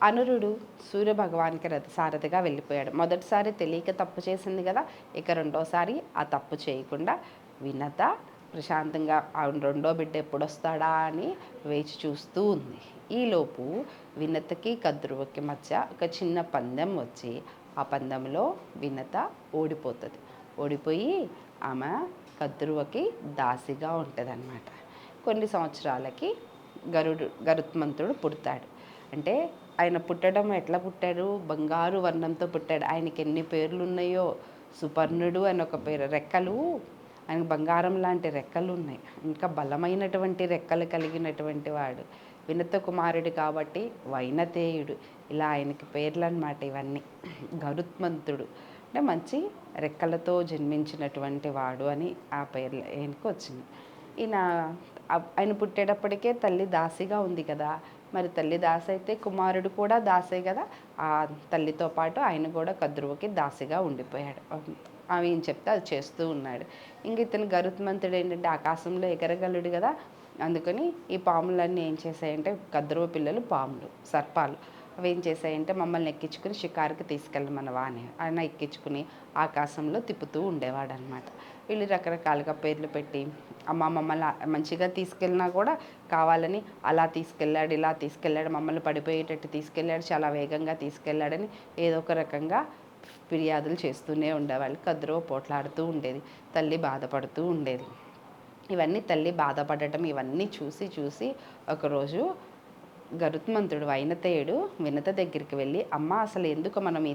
అనురుడు సూర్యభగవానికి రథసారథిగా వెళ్ళిపోయాడు. మొదటిసారి తెలియక తప్పు చేసింది కదా, ఇక రెండోసారి ఆ తప్పు చేయకుండా వినత ప్రశాంతంగా రెండో బిడ్డ ఎప్పుడొస్తాడా అని వేచి చూస్తూ ఉంది. ఈలోపు వినతకి కద్రువకి మధ్య ఒక చిన్న పందెం వచ్చి ఆ పందెంలో వినత ఓడిపోతుంది. ఓడిపోయి ఆమె కద్రువకి దాసిగా ఉంటుందన్నమాట. కొన్ని సంవత్సరాలకి గరుత్మంతుడు పుడతాడు. అంటే ఆయన పుట్టడం ఎట్లా పుట్టాడు? బంగారు వర్ణంతో పుట్టాడు. ఆయనకి ఎన్ని పేర్లు ఉన్నాయో! సుపర్ణుడు అని ఒక పేరు. రెక్కలు ఆయనకు బంగారం లాంటి రెక్కలు ఉన్నాయి. ఇంకా బలమైనటువంటి రెక్కలు కలిగినటువంటి వాడు. వినత కుమారుడు కాబట్టి వైనతేయుడు. ఇలా ఆయనకి పేర్లు అన్నమాట ఇవన్నీ. గరుత్మంతుడు అంటే మంచి రెక్కలతో జన్మించినటువంటి వాడు అని ఆ పేర్లు ఆయనకు వచ్చింది. ఆయన పుట్టేటప్పటికే తల్లి దాసిగా ఉంది కదా, మరి తల్లి దాసి అయితే కుమారుడు కూడా దాసే కదా. ఆ తల్లితో పాటు ఆయన కూడా కద్రువకి దాసిగా ఉండిపోయాడు. ఆమె ఏం చెప్తే అది చేస్తూ ఉన్నాడు. ఇంక ఇతను గరుత్మంతుడు ఏంటంటే ఆకాశంలో ఎగరగలడు కదా, అందుకని ఈ పాములన్నీ ఏం చేశాయంటే, కద్రువ పిల్లలు పాములు, సర్పాలు, అవి ఏం చేశాయంటే మమ్మల్ని ఎక్కించుకుని షికారుకి తీసుకెళ్ళమనవా అని ఆయన ఎక్కించుకుని ఆకాశంలో తిప్పుతూ ఉండేవాడు అనమాట. వీళ్ళు రకరకాలుగా పేర్లు పెట్టి మమ్మల్ని మంచిగా తీసుకెళ్ళినా కూడా కావాలని అలా తీసుకెళ్ళాడు, ఇలా తీసుకెళ్ళాడు, మమ్మల్ని పడిపోయేటట్టు తీసుకెళ్ళాడు, చాలా వేగంగా తీసుకెళ్ళాడని ఏదో ఒక రకంగా ఫిర్యాదులు చేస్తూనే ఉండేవాళ్ళు. కద్రువ పోట్లాడుతూ ఉండేది, తల్లి బాధపడుతూ ఉండేది. ఇవన్నీ తల్లి బాధపడటం ఇవన్నీ చూసి చూసి ఒకరోజు గరుత్మంతుడు వైనతేయుడు వినత దగ్గరికి వెళ్ళి, అమ్మ అసలు ఎందుకు మనం ఈ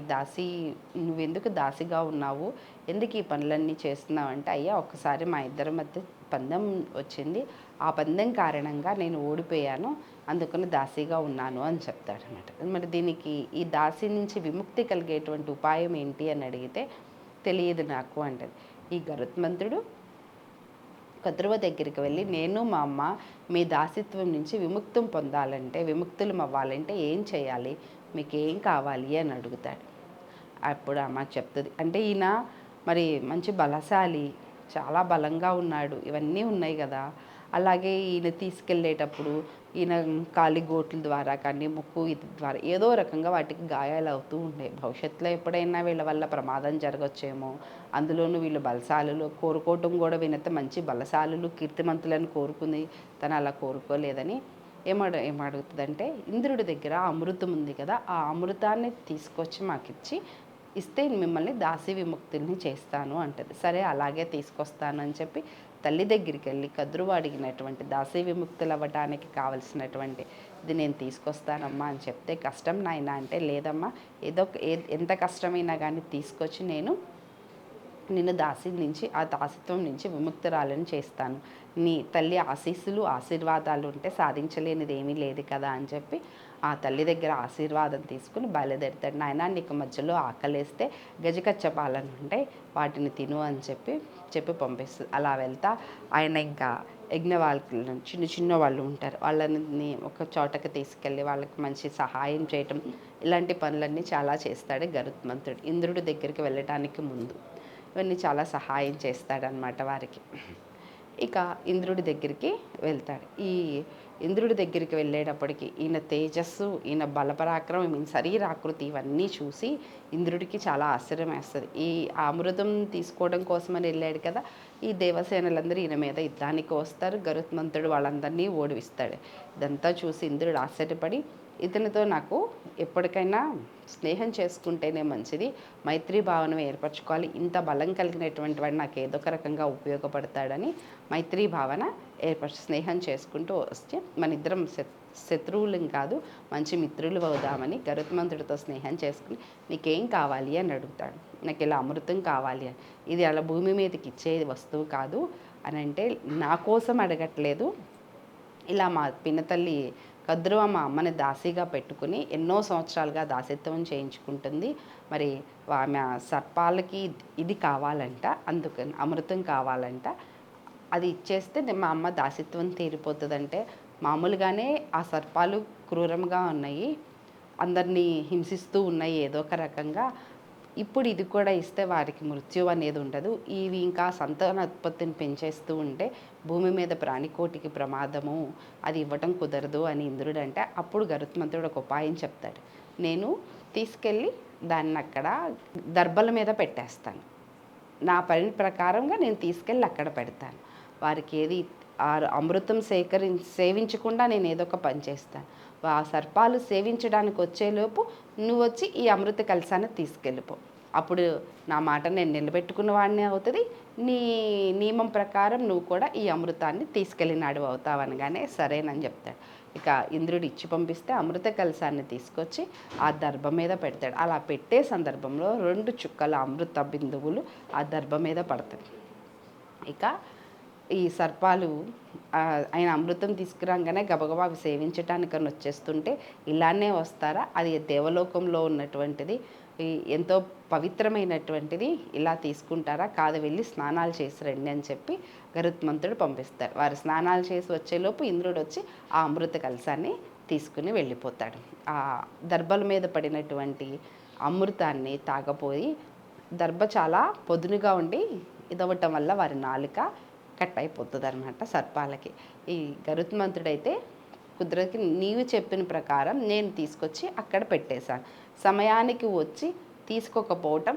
నువ్వెందుకు దాసిగా ఉన్నావు, ఎందుకు ఈ పనులన్నీ చేస్తున్నావు అంటే, అయ్యా ఒక్కసారి మా ఇద్దరి మధ్య పందెం వచ్చింది, ఆ పందెం కారణంగా నేను ఓడిపోయాను, అందుకని దాసిగా ఉన్నాను అని చెప్తాడనమాట. మరి దీనికి ఈ దాసి నుంచి విముక్తి కలిగేటువంటి ఉపాయం ఏంటి అని అడిగితే, తెలియదు నాకు అంటది. ఈ గరుత్మంతుడు కద్రువ దగ్గరికి వెళ్ళి, నేను మా అమ్మ మీ దాసిత్వం నుంచి విముక్తం పొందాలంటే, విముక్తులం అవ్వాలంటే ఏం చేయాలి, మీకు ఏం కావాలి అని అడుగుతాడు. అప్పుడు అమ్మ చెప్తుంది, అంటే ఈయన మరి మంచి బలశాలి, చాలా బలంగా ఉన్నాడు, ఇవన్నీ ఉన్నాయి కదా, అలాగే ఈయన తీసుకెళ్ళేటప్పుడు ఈయన కాలిగోట్ల ద్వారా కానీ ముక్కు ఇది ద్వారా ఏదో రకంగా వాటికి గాయాలు అవుతూ ఉండేవి. భవిష్యత్తులో ఎప్పుడైనా వీళ్ళ వల్ల ప్రమాదం జరగచ్చేమో, అందులోనూ వీళ్ళు బలశాలులు కోరుకోవటం కూడా వినత మంచి బలశాలులు కీర్తిమంతులను కోరుకుంది, తను అలా కోరుకోలేదని ఏమడుగుతుందంటే, ఇంద్రుడి దగ్గర అమృతం ఉంది కదా, ఆ అమృతాన్ని తీసుకొచ్చి మాకిచ్చి ఇస్తే మిమ్మల్ని దాసి విముక్తుల్ని చేస్తాను అంటది. సరే అలాగే తీసుకొస్తాను అని చెప్పి తల్లి దగ్గరికి వెళ్ళి కద్రువ అడిగినటువంటి దాసి విముక్తులు అవ్వడానికి కావలసినటువంటి ఇది నేను తీసుకొస్తానమ్మా అని చెప్తే, కష్టం నాయన అంటే, లేదమ్మా ఎంత కష్టమైనా కానీ తీసుకొచ్చి నిన్ను దాసి నుంచి ఆ దాసిత్వం నుంచి విముక్తురాలని చేస్తాను, నీ తల్లి ఆశీర్వాదాలు ఉంటే సాధించలేనిది ఏమీ లేదు కదా అని చెప్పి ఆ తల్లి దగ్గర ఆశీర్వాదం తీసుకుని బయలుదేరుతాడు. నాయన నీకు మధ్యలో ఆకలేస్తే గజకచ్చ పాలన ఉంటాయి, వాటిని తిను అని చెప్పి పంపిస్తుంది. అలా వెళ్తా ఆయన ఇంకా యజ్ఞవాల్కులను చిన్న వాళ్ళు ఉంటారు, వాళ్ళని ఒక చోటకి తీసుకెళ్ళి వాళ్ళకి మంచి సహాయం చేయటం, ఇలాంటి పనులన్నీ చాలా చేస్తాడు గరుత్మంతుడు ఇంద్రుడి దగ్గరికి వెళ్ళటానికి ముందు. ఇవన్నీ చాలా సహాయం చేస్తాడనమాట వారికి. ఇక ఇంద్రుడి దగ్గరికి వెళ్తాడు. ఈ ఇంద్రుడి దగ్గరికి వెళ్ళేటప్పటికి ఈయన తేజస్సు, ఈయన బలపరాక్రమం, ఈయన శరీరాకృతి ఇవన్నీ చూసి ఇంద్రుడికి చాలా ఆశ్చర్యం వేస్తుంది. ఈ అమృతం తీసుకోవడం కోసమని వెళ్ళాడు కదా, ఈ దేవసేనలందరూ ఈయన మీద యుద్ధానికి వస్తారు. గరుత్మంతుడు వాళ్ళందరినీ ఓడిస్తాడు. ఇదంతా చూసి ఇంద్రుడు ఆశ్చర్యపడి, ఇతనితో నాకు ఎప్పటికైనా స్నేహం చేసుకుంటేనే మంచిది, మైత్రీ భావన ఏర్పరచుకోవాలి, ఇంత బలం కలిగినటువంటి వాడు నాకు ఏదో ఒక రకంగా ఉపయోగపడతాడని మైత్రీ భావన స్నేహం చేసుకుంటూ వస్తే మన ఇద్దరం శత్రువులం కాదు మంచి మిత్రులు అవుదామని గరుత్మంతుడితో స్నేహం చేసుకుని, నీకేం కావాలి అని అడుగుతాడు. నాకు ఇలా అమృతం కావాలి అని. ఇది అలా భూమి మీదకి ఇచ్చే వస్తువు కాదు అని అంటే, నా కోసం అడగట్లేదు, ఇలా మా పినతల్లి కద్రువ మా అమ్మని దాసిగా పెట్టుకుని ఎన్నో సంవత్సరాలుగా దాసిత్వం చేయించుకుంటుంది, మరి ఆమె సర్పాలకి ఇది కావాలంట, అందుకని అమృతం కావాలంట, అది ఇచ్చేస్తే మా అమ్మ దాసిత్వం తీరిపోతుందంటే, మామూలుగానే ఆ సర్పాలు క్రూరంగా ఉన్నాయి, అందరినీ హింసిస్తూ ఉన్నాయి ఏదో ఒక రకంగా, ఇప్పుడు ఇది కూడా ఇస్తే వారికి మృత్యు అనేది ఉండదు, ఇవి ఇంకా సంతానోత్పత్తిని పెంచేస్తూ ఉంటే భూమి మీద ప్రాణికోటికి ప్రమాదము, అది ఇవ్వటం కుదరదు అని ఇంద్రుడు అంటే, అప్పుడు గరుత్మంతుడు ఒక ఉపాయం చెప్తాడు. నేను తీసుకెళ్ళి దాన్ని అక్కడ దర్బల మీద పెట్టేస్తాను. నా పని ప్రకారంగా నేను తీసుకెళ్ళి అక్కడ పెడతాను. వారికి ఏది అమృతం సేవించకుండా నేను ఏదో ఒక పని చేస్తాను. ఆ సర్పాలు సేవించడానికి వచ్చేలోపు నువ్వు వచ్చి ఈ అమృత కలశాన్ని తీసుకెళ్ళిపో. అప్పుడు నా మాట నేను నిలబెట్టుకున్న వాడిని అవుతుంది, నీ నియమం ప్రకారం నువ్వు కూడా ఈ అమృతాన్ని తీసుకెళ్ళినాడు అవుతావు అనగానే సరేనని చెప్తాడు. ఇక ఇంద్రుడు ఇచ్చి పంపిస్తే అమృత కలశాన్ని తీసుకొచ్చి ఆ దర్భ మీద పెడతాడు. అలా పెట్టే సందర్భంలో 2 చుక్కల అమృత బిందువులు ఆ దర్భ మీద పడతాయి. ఇక ఈ సర్పాలు ఆయన అమృతం తీసుకురాగానే గబగబా అవి సేవించటానికని వచ్చేస్తుంటే ఇలానే వస్తారా, అది దేవలోకంలో ఉన్నటువంటిది, ఎంతో పవిత్రమైనటువంటిది, ఇలా తీసుకుంటారా, కాదు వెళ్ళి స్నానాలు చేసి రండి అని చెప్పి గరుత్మంతుడు పంపిస్తారు. వారు స్నానాలు చేసి వచ్చేలోపు ఇంద్రుడు వచ్చి ఆ అమృత కలశాన్ని తీసుకుని వెళ్ళిపోతాడు. ఆ దర్భల మీద పడినటువంటి అమృతాన్ని తాగపోయి, దర్భ చాలా పొదునుగా ఉండి ఇదవటం వల్ల వారి నాలుక కట్ అయిపోతుంది అనమాట సర్పాలకి. ఈ గరుత్మంతుడైతే కుదరకి నీవు చెప్పిన ప్రకారం నేను తీసుకొచ్చి అక్కడ పెట్టేశాను, సమయానికి వచ్చి తీసుకోకపోవటం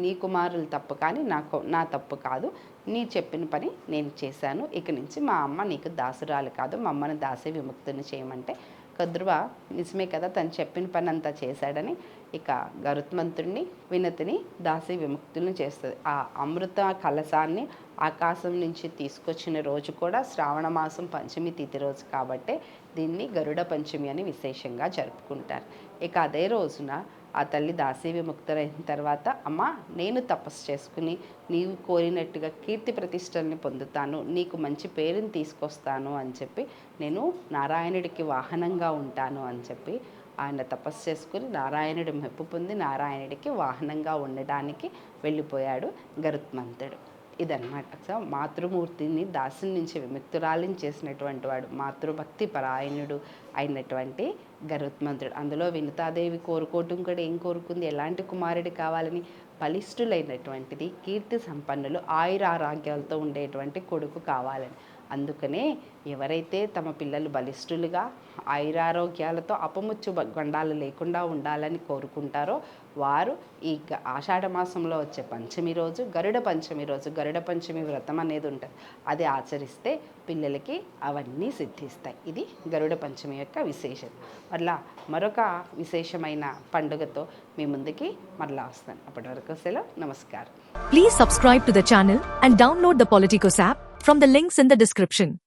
నీ కుమారులు తప్పు కానీ నా తప్పు కాదు, నీ చెప్పిన పని నేను చేశాను, ఇక నుంచి మా అమ్మ నీకు దాసురాలు కాదు, మా అమ్మని దాసి విముక్తిని చేయమంటే కద్రువ నిజమే కదా తను చెప్పిన పని అంతా చేశాడని ఇక గరుత్మంతుడిని వినతిని దాసి విముక్తులను చేస్తుంది. ఆ అమృత కలశాన్ని ఆకాశం నుంచి తీసుకొచ్చిన రోజు కూడా శ్రావణ మాసం పంచమి తిథి రోజు కాబట్టే దీన్ని గరుడ పంచమి అని విశేషంగా జరుపుకుంటారు. ఇక అదే రోజున ఆ తల్లి దాసీ విముక్తులైన తర్వాత, అమ్మ నేను తపస్సు చేసుకుని నీవు కోరినట్టుగా కీర్తి ప్రతిష్టల్ని పొందుతాను, నీకు మంచి పేరుని తీసుకొస్తాను అని చెప్పి, నేను నారాయణుడికి వాహనంగా ఉంటాను అని చెప్పి ఆయన తపస్సు చేసుకుని నారాయణుడి మెప్పు పొంది నారాయణుడికి వాహనంగా ఉండడానికి వెళ్ళిపోయాడు గరుత్మంతుడు. ఇదన్నమాట. సో మాతృమూర్తిని దాసుని నుంచి విముక్తురాలిని చేసినటువంటి వాడు, మాతృభక్తి పరాయణుడు అయినటువంటి గరుత్మంతుడు. అందులో వినుతాదేవి కోరుకోవటం కూడా ఏం కోరుకుంది, ఎలాంటి కుమారుడు కావాలని, బలిష్ఠులైనటువంటిది, కీర్తి సంపన్నులు, ఆయురారోగ్యాలతో ఉండేటువంటి కొడుకు కావాలని. అందుకనే ఎవరైతే తమ పిల్లలు బలిష్ఠులుగా ఆయురారోగ్యాలతో అపముచ్చు గండాలు లేకుండా ఉండాలని కోరుకుంటారో వారు ఈ ఆషాఢ మాసంలో వచ్చే పంచమి రోజు గరుడ పంచమి వ్రతం అనేది ఉంటుంది, అది ఆచరిస్తే పిల్లలకి అవన్నీ సిద్ధిస్తాయి. ఇది గరుడ పంచమి యొక్క విశేషత. మరలా మరొక విశేషమైన పండుగతో మీ ముందుకి మరలా వస్తాను. అప్పటి వరకు సెలవు, నమస్కారం. Please subscribe to the channel and download the Politicos app from the links in the description.